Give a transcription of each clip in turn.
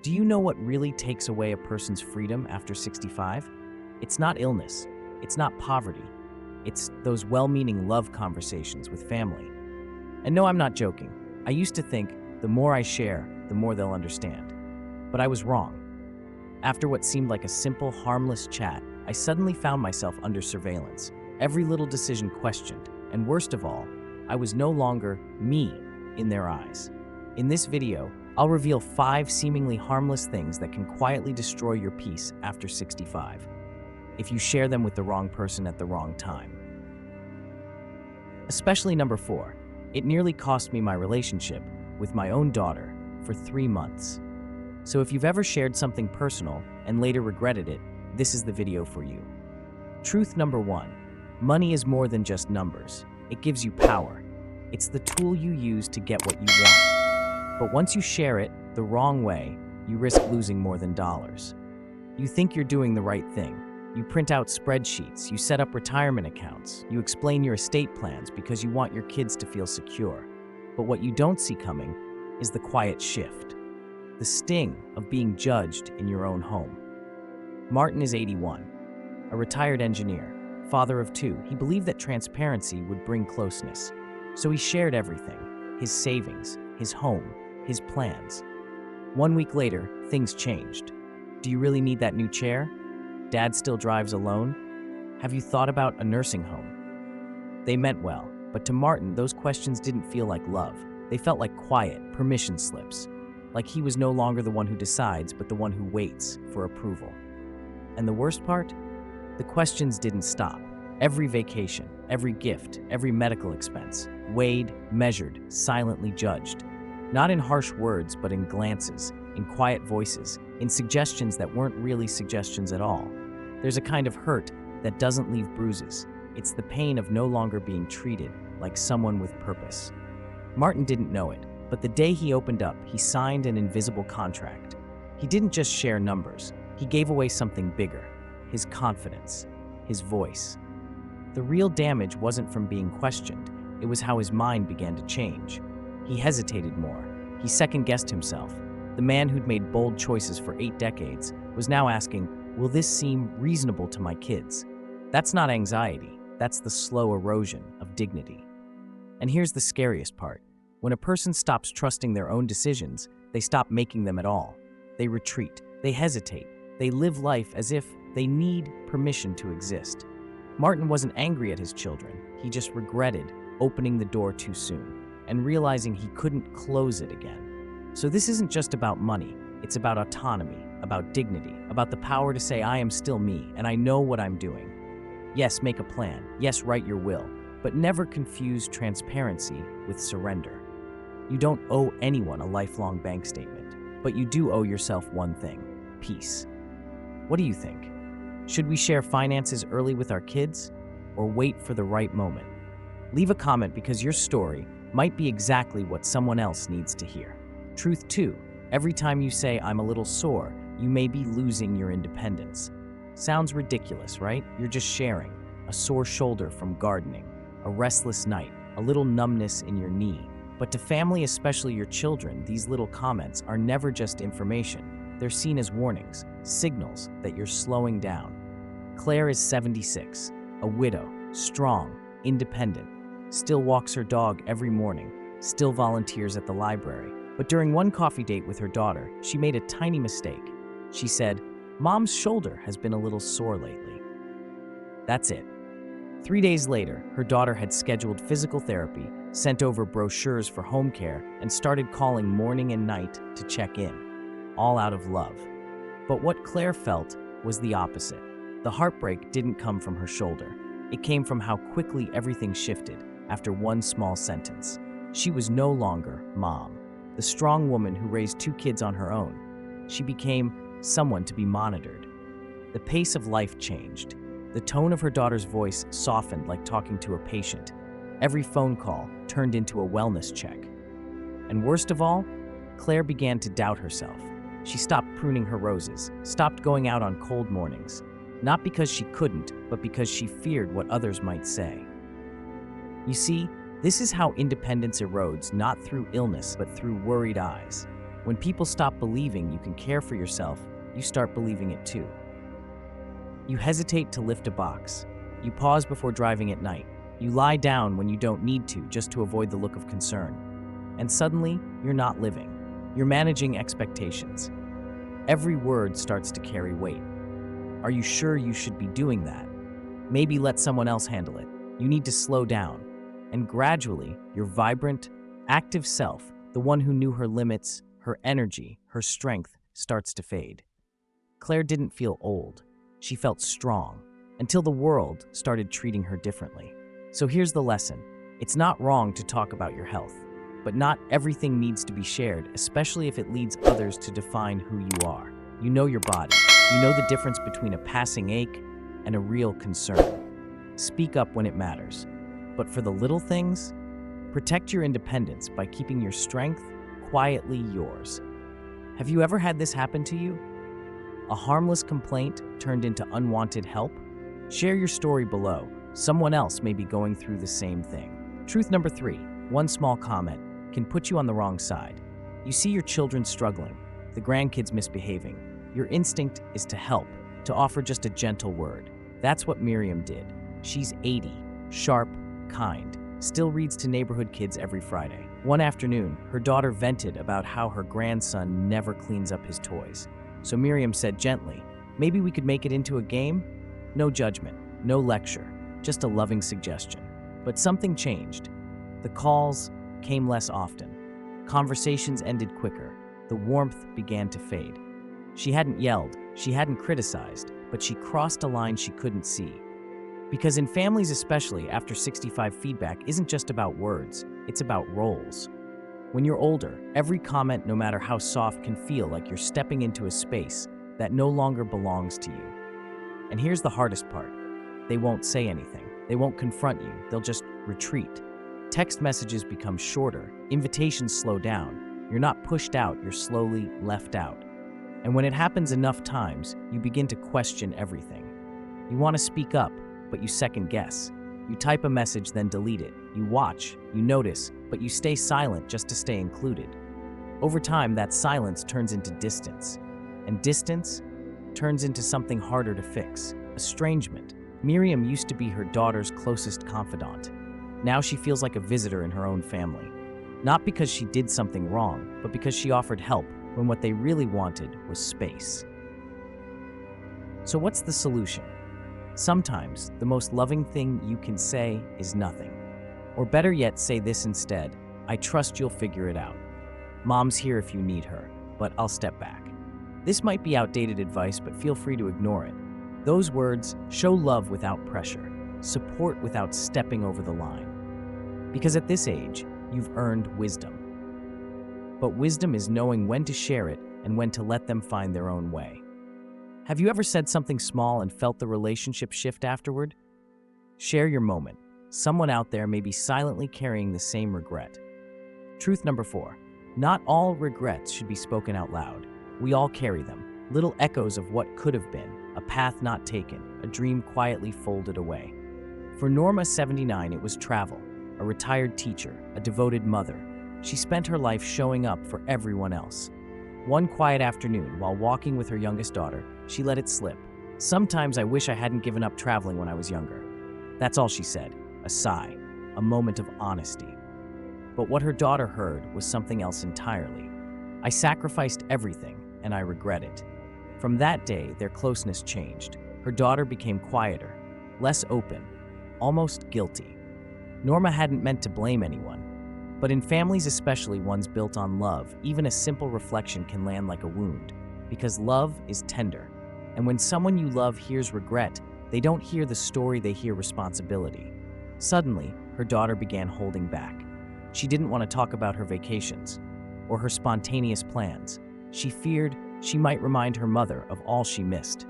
Do you know what really takes away a person's freedom after 65? It's not illness. It's not poverty. It's those well-meaning love conversations with family. And no, I'm not joking. I used to think the more I share, the more they'll understand. But I was wrong. After what seemed like a simple, harmless chat, I suddenly found myself under surveillance, every little decision questioned, and worst of all, I was no longer me in their eyes. In this video, I'll reveal 5 seemingly harmless things that can quietly destroy your peace after 65, if you share them with the wrong person at the wrong time. Especially number 4, it nearly cost me my relationship with my own daughter for 3 months. So if you've ever shared something personal and later regretted it, this is the video for you. Truth number 1, money is more than just numbers. It gives you power. It's the tool you use to get what you want. But once you share it the wrong way, you risk losing more than dollars. You think you're doing the right thing. You print out spreadsheets, you set up retirement accounts, you explain your estate plans because you want your kids to feel secure. But what you don't see coming is the quiet shift, the sting of being judged in your own home. Martin is 81, a retired engineer, father of 2. He believed that transparency would bring closeness. So he shared everything, his savings, his home, his plans. 1 week later, things changed. Do you really need that new chair? Dad still drives alone? Have you thought about a nursing home? They meant well, but to Martin, those questions didn't feel like love. They felt like quiet, permission slips. Like he was no longer the one who decides, but the one who waits for approval. And the worst part? The questions didn't stop. Every vacation, every gift, every medical expense, weighed, measured, silently judged. Not in harsh words, but in glances, in quiet voices, in suggestions that weren't really suggestions at all. There's a kind of hurt that doesn't leave bruises. It's the pain of no longer being treated like someone with purpose. Martin didn't know it, but the day he opened up, he signed an invisible contract. He didn't just share numbers, he gave away something bigger, his confidence, his voice. The real damage wasn't from being questioned, it was how his mind began to change. He hesitated more, he second-guessed himself. The man who'd made bold choices for 8 decades was now asking, will this seem reasonable to my kids? That's not anxiety, that's the slow erosion of dignity. And here's the scariest part. When a person stops trusting their own decisions, they stop making them at all. They retreat, they hesitate, they live life as if they need permission to exist. Martin wasn't angry at his children, he just regretted opening the door too soon and realizing he couldn't close it again. So this isn't just about money, it's about autonomy, about dignity, about the power to say I am still me and I know what I'm doing. Yes, make a plan, yes, write your will, but never confuse transparency with surrender. You don't owe anyone a lifelong bank statement, but you do owe yourself one thing, peace. What do you think? Should we share finances early with our kids or wait for the right moment? Leave a comment because your story might be exactly what someone else needs to hear. Truth 2, every time you say I'm a little sore, you may be losing your independence. Sounds ridiculous, right? You're just sharing. A sore shoulder from gardening, a restless night, a little numbness in your knee. But to family, especially your children, these little comments are never just information. They're seen as warnings, signals that you're slowing down. Claire is 76, a widow, strong, independent, still walks her dog every morning, still volunteers at the library. But during one coffee date with her daughter, she made a tiny mistake. She said, "Mom's shoulder has been a little sore lately." That's it. 3 days later, her daughter had scheduled physical therapy, sent over brochures for home care, and started calling morning and night to check in, all out of love. But what Claire felt was the opposite. The heartbreak didn't come from her shoulder. It came from how quickly everything shifted after one small sentence. She was no longer mom, the strong woman who raised 2 kids on her own. She became someone to be monitored. The pace of life changed. The tone of her daughter's voice softened like talking to a patient. Every phone call turned into a wellness check. And worst of all, Claire began to doubt herself. She stopped pruning her roses, stopped going out on cold mornings, not because she couldn't, but because she feared what others might say. You see, this is how independence erodes, not through illness, but through worried eyes. When people stop believing you can care for yourself, you start believing it too. You hesitate to lift a box. You pause before driving at night. You lie down when you don't need to just to avoid the look of concern. And suddenly, you're not living. You're managing expectations. Every word starts to carry weight. Are you sure you should be doing that? Maybe let someone else handle it. You need to slow down. And gradually, your vibrant, active self, the one who knew her limits, her energy, her strength, starts to fade. Claire didn't feel old. She felt strong, until the world started treating her differently. So here's the lesson. It's not wrong to talk about your health, but not everything needs to be shared, especially if it leads others to define who you are. You know your body. You know the difference between a passing ache and a real concern. Speak up when it matters. But for the little things, protect your independence by keeping your strength quietly yours. Have you ever had this happen to you? A harmless complaint turned into unwanted help? Share your story below. Someone else may be going through the same thing. Truth number 3, one small comment can put you on the wrong side. You see your children struggling, the grandkids misbehaving. Your instinct is to help, to offer just a gentle word. That's what Miriam did. She's 80, sharp, kind, still reads to neighborhood kids every Friday. One afternoon, her daughter vented about how her grandson never cleans up his toys. So Miriam said gently, "Maybe we could make it into a game?" No judgment, no lecture, just a loving suggestion. But something changed. The calls came less often. Conversations ended quicker. The warmth began to fade. She hadn't yelled, she hadn't criticized, but she crossed a line she couldn't see. Because in families especially, after 65 feedback isn't just about words, it's about roles. When you're older, every comment, no matter how soft, can feel like you're stepping into a space that no longer belongs to you. And here's the hardest part. They won't say anything. They won't confront you. They'll just retreat. Text messages become shorter. Invitations slow down. You're not pushed out, you're slowly left out. And when it happens enough times, you begin to question everything. You want to speak up, but you second guess. You type a message, then delete it. You watch, you notice, but you stay silent just to stay included. Over time, that silence turns into distance. And distance turns into something harder to fix, estrangement. Miriam used to be her daughter's closest confidant. Now she feels like a visitor in her own family. Not because she did something wrong, but because she offered help when what they really wanted was space. So what's the solution? Sometimes the most loving thing you can say is nothing. Or better yet, say this instead: "I trust you'll figure it out. Mom's here if you need her, but I'll step back." This might be outdated advice, but feel free to ignore it. Those words show love without pressure, support without stepping over the line. Because at this age, you've earned wisdom. But wisdom is knowing when to share it and when to let them find their own way. Have you ever said something small and felt the relationship shift afterward? Share your moment. Someone out there may be silently carrying the same regret. Truth number 4. Not all regrets should be spoken out loud. We all carry them. Little echoes of what could have been, a path not taken, a dream quietly folded away. For Norma, 79, it was travel, a retired teacher, a devoted mother. She spent her life showing up for everyone else. One quiet afternoon, while walking with her youngest daughter, she let it slip. "Sometimes I wish I hadn't given up traveling when I was younger." That's all she said, a sigh, a moment of honesty. But what her daughter heard was something else entirely. "I sacrificed everything, and I regret it." From that day, their closeness changed. Her daughter became quieter, less open, almost guilty. Norma hadn't meant to blame anyone. But in families, especially ones built on love, even a simple reflection can land like a wound. Because love is tender. And when someone you love hears regret, they don't hear the story, they hear responsibility. Suddenly, her daughter began holding back. She didn't want to talk about her vacations or her spontaneous plans. She feared she might remind her mother of all she missed.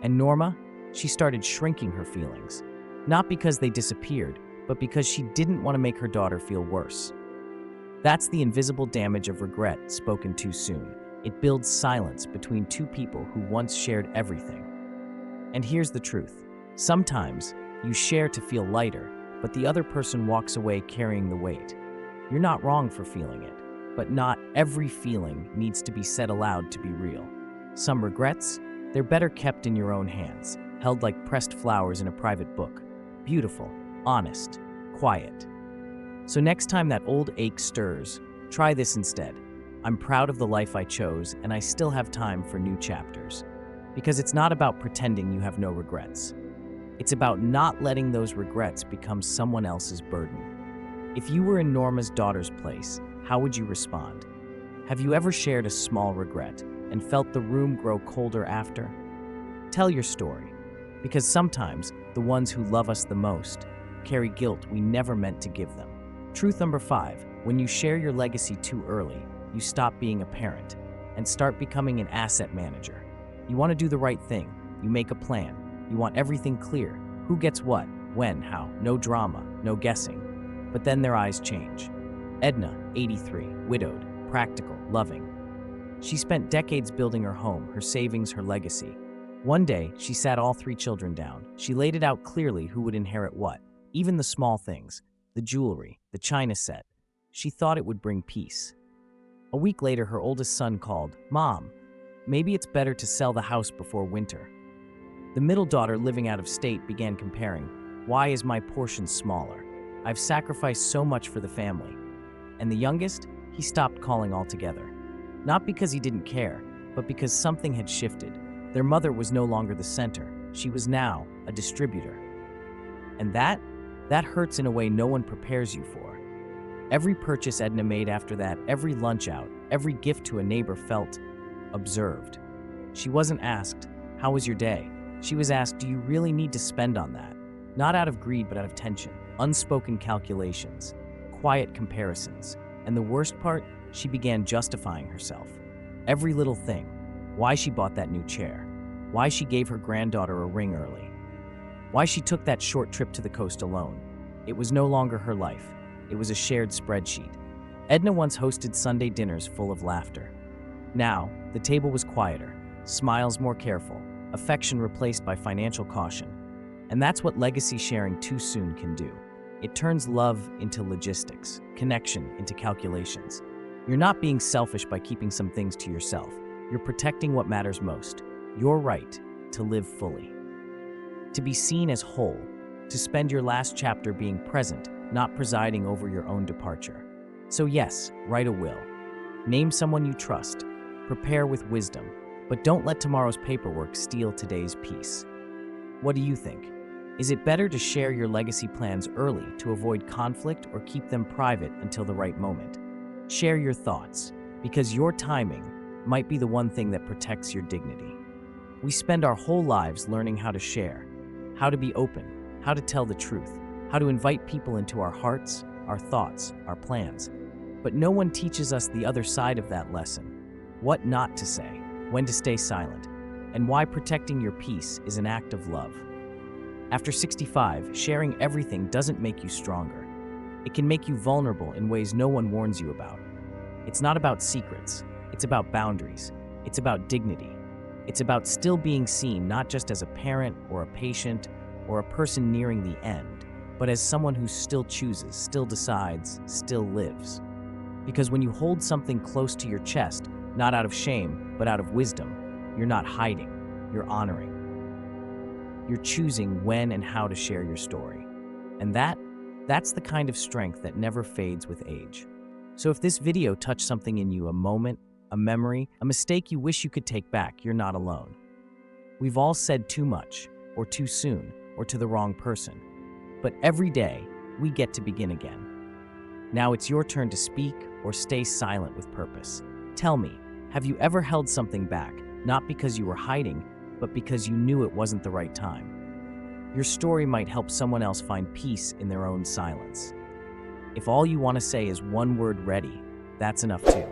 And Norma, she started shrinking her feelings. Not because they disappeared, but because she didn't want to make her daughter feel worse. That's the invisible damage of regret spoken too soon. It builds silence between two people who once shared everything. And here's the truth. Sometimes you share to feel lighter, but the other person walks away carrying the weight. You're not wrong for feeling it. but not every feeling needs to be said aloud to be real. Some regrets, they're better kept in your own hands, held like pressed flowers in a private book. Beautiful, honest, quiet. So next time that old ache stirs, try this instead. I'm proud of the life I chose, and I still have time for new chapters. Because it's not about pretending you have no regrets. It's about not letting those regrets become someone else's burden. If you were in Norma's daughter's place, how would you respond? Have you ever shared a small regret and felt the room grow colder after? Tell your story, because sometimes the ones who love us the most carry guilt we never meant to give them. Truth number 5, when you share your legacy too early, you stop being a parent and start becoming an asset manager. You want to do the right thing, you make a plan, you want everything clear, who gets what, when, how, no drama, no guessing. But then their eyes change. Edna, 83, widowed, practical, loving. She spent decades building her home, her savings, her legacy. One day, she sat all 3 children down. She laid it out clearly who would inherit what, even the small things, the jewelry, the china set. She thought it would bring peace. A week later, her oldest son called, "Mom, maybe it's better to sell the house before winter." The middle daughter, living out of state, began comparing. "Why is my portion smaller? I've sacrificed so much for the family." And the youngest, he stopped calling altogether. Not because he didn't care, but because something had shifted. Their mother was no longer the center. She was now a distributor. And that hurts in a way no one prepares you for. Every purchase Edna made after that, every lunch out, every gift to a neighbor felt observed. She wasn't asked, "How was your day?" She was asked, "Do you really need to spend on that?" Not out of greed, but out of tension. Unspoken calculations, quiet comparisons. And the worst part, she began justifying herself. Every little thing. Why she bought that new chair. Why she gave her granddaughter a ring early. Why she took that short trip to the coast alone. It was no longer her life. It was a shared spreadsheet. Edna once hosted Sunday dinners full of laughter. Now, the table was quieter, smiles more careful, affection replaced by financial caution. And that's what legacy sharing too soon can do. It turns love into logistics, connection into calculations. You're not being selfish by keeping some things to yourself. You're protecting what matters most, your right to live fully. To be seen as whole, to spend your last chapter being present, not presiding over your own departure. So yes, write a will. Name someone you trust. Prepare with wisdom, but don't let tomorrow's paperwork steal today's peace. What do you think? Is it better to share your legacy plans early to avoid conflict or keep them private until the right moment? Share your thoughts, because your timing might be the one thing that protects your dignity. We spend our whole lives learning how to share, how to be open, how to tell the truth, how to invite people into our hearts, our thoughts, our plans. But no one teaches us the other side of that lesson. What not to say, when to stay silent, and why protecting your peace is an act of love. After 65, sharing everything doesn't make you stronger. It can make you vulnerable in ways no one warns you about. It's not about secrets. It's about boundaries. It's about dignity. It's about still being seen not just as a parent or a patient or a person nearing the end, but as someone who still chooses, still decides, still lives. Because when you hold something close to your chest, not out of shame, but out of wisdom, you're not hiding, you're honoring. You're choosing when and how to share your story. And that's the kind of strength that never fades with age. So if this video touched something in you, a moment, a memory, a mistake you wish you could take back, you're not alone. We've all said too much, or too soon, or to the wrong person. But every day, we get to begin again. Now it's your turn to speak or stay silent with purpose. Tell me, have you ever held something back, not because you were hiding, but because you knew it wasn't the right time? Your story might help someone else find peace in their own silence. If all you want to say is one word, ready, that's enough too.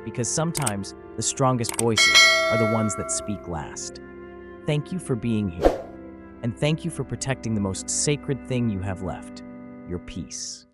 Because sometimes the strongest voices are the ones that speak last. Thank you for being here. And thank you for protecting the most sacred thing you have left, your peace.